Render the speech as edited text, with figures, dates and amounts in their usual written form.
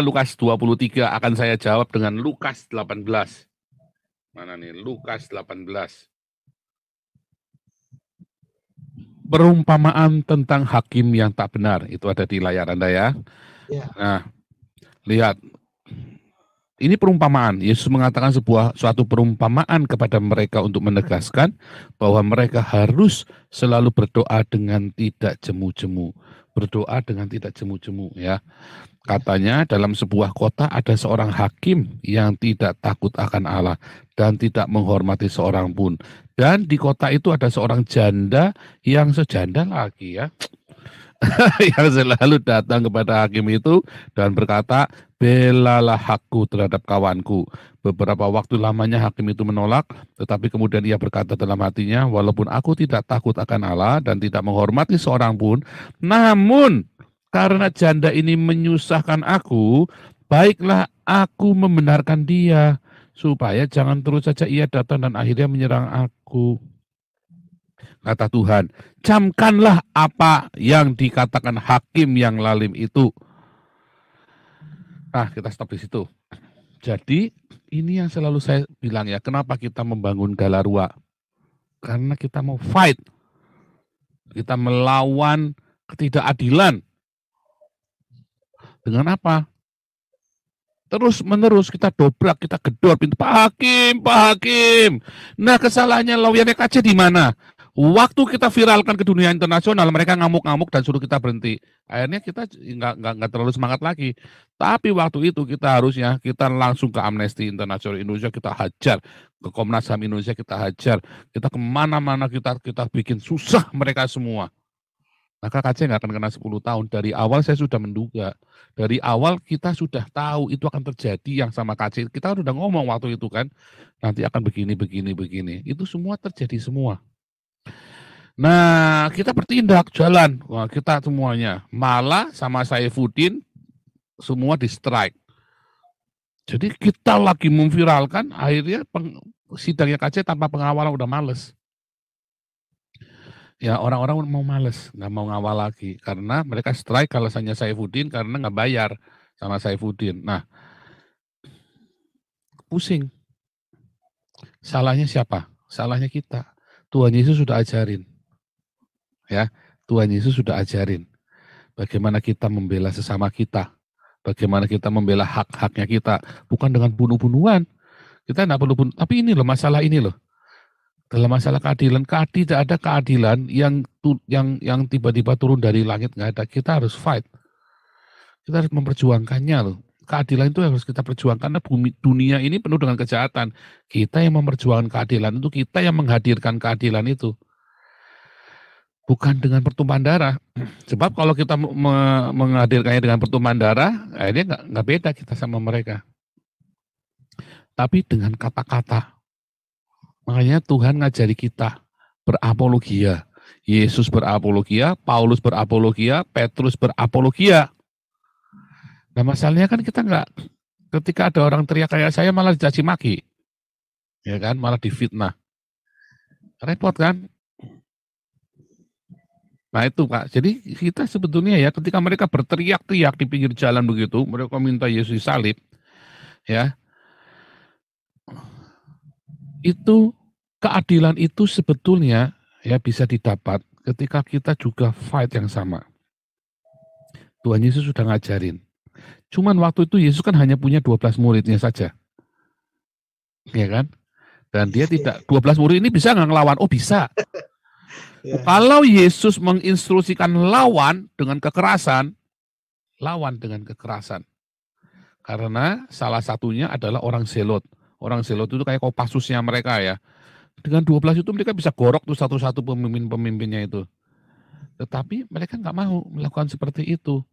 Lukas 23 akan saya jawab dengan Lukas 18. Mana nih? Lukas 18. Perumpamaan tentang hakim yang tak benar. Itu ada di layar Anda ya. Ya. Nah, lihat. Ini perumpamaan. Yesus mengatakan suatu perumpamaan kepada mereka untuk menegaskan bahwa mereka harus selalu berdoa dengan tidak jemu-jemu. Berdoa dengan tidak jemu-jemu ya. Katanya dalam sebuah kota ada seorang hakim yang tidak takut akan Allah dan tidak menghormati seorang pun. Dan di kota itu ada seorang janda yang sejanda lagi ya. yang selalu datang kepada hakim itu dan berkata, belalah hakku terhadap kawanku. Beberapa waktu lamanya hakim itu menolak, tetapi kemudian ia berkata dalam hatinya, walaupun aku tidak takut akan Allah dan tidak menghormati seorang pun, namun karena janda ini menyusahkan aku, baiklah aku membenarkan dia, supaya jangan terus saja ia datang dan akhirnya menyerang aku. Kata Tuhan, camkanlah apa yang dikatakan hakim yang lalim itu. Nah, kita stop di situ. Jadi, ini yang selalu saya bilang ya, kenapa kita membangun Galarua? Karena kita mau fight. Kita melawan ketidakadilan. Dengan apa? Terus menerus kita dobrak, kita gedor pintu, Pak Hakim. Nah, kesalahannya lawyernya KC di mana? Waktu kita viralkan ke dunia internasional, mereka ngamuk-ngamuk dan suruh kita berhenti. Akhirnya kita nggak terlalu semangat lagi. Tapi waktu itu kita harusnya kita langsung ke Amnesty International Indonesia, kita hajar, ke Komnas HAM Indonesia kita hajar, kita kemana-mana kita bikin susah mereka semua. Maka KC nggak akan kena 10 tahun. Dari awal saya sudah menduga. Dari awal kita sudah tahu itu akan terjadi yang sama KC. Kita udah ngomong waktu itu kan, nanti akan begini. Itu semua terjadi semua. Nah, kita bertindak, jalan. Wah, kita semuanya. Malah sama Saifuddin, semua di strike. Jadi kita lagi memviralkan, akhirnya sidangnya KC tanpa pengawalan udah males. Ya orang-orang mau males, nggak mau ngawal lagi. Karena mereka strike alasannya Saifuddin karena nggak bayar sama Saifuddin. Nah, pusing. Salahnya siapa? Salahnya kita. Tuhan Yesus sudah ajarin. Ya, Tuhan Yesus sudah ajarin bagaimana kita membela sesama kita, bagaimana kita membela hak-haknya kita, bukan dengan bunuh-bunuhan. Kita tidak perlu bunuh, tapi ini loh masalah ini loh. Dalam masalah keadilan, tidak ada keadilan yang tiba-tiba turun dari langit, nggak ada. Kita harus fight. Kita harus memperjuangkannya loh. Keadilan itu harus kita perjuangkan karena dunia ini penuh dengan kejahatan. Kita yang memperjuangkan keadilan itu, kita yang menghadirkan keadilan itu. Bukan dengan pertumpahan darah. Sebab kalau kita menghadirkannya dengan pertumpahan darah, akhirnya nggak beda kita sama mereka. Tapi dengan kata-kata. Makanya Tuhan ngajari kita berapologia. Yesus berapologia, Paulus berapologia, Petrus berapologia. Nah masalahnya kan kita nggak, ketika ada orang teriak kayak saya malah dicaci maki. Ya kan, malah difitnah. Repot kan? Nah itu Pak, jadi kita sebetulnya ya ketika mereka berteriak-teriak di pinggir jalan begitu, mereka minta Yesus disalib, ya, itu keadilan itu sebetulnya ya bisa didapat ketika kita juga fight yang sama. Tuhan Yesus sudah ngajarin. Cuman waktu itu Yesus kan hanya punya 12 muridnya saja, ya kan? Dan dia tidak, 12 murid ini bisa nggak ngelawan? Oh bisa. Ya. Kalau Yesus menginstruksikan lawan dengan kekerasan, lawan dengan kekerasan. Karena salah satunya adalah orang Zelot. Orang Zelot itu kayak Kopassusnya mereka ya. Dengan 12 itu mereka bisa gorok tuh satu-satu pemimpin-pemimpinnya itu. Tetapi mereka nggak mau melakukan seperti itu.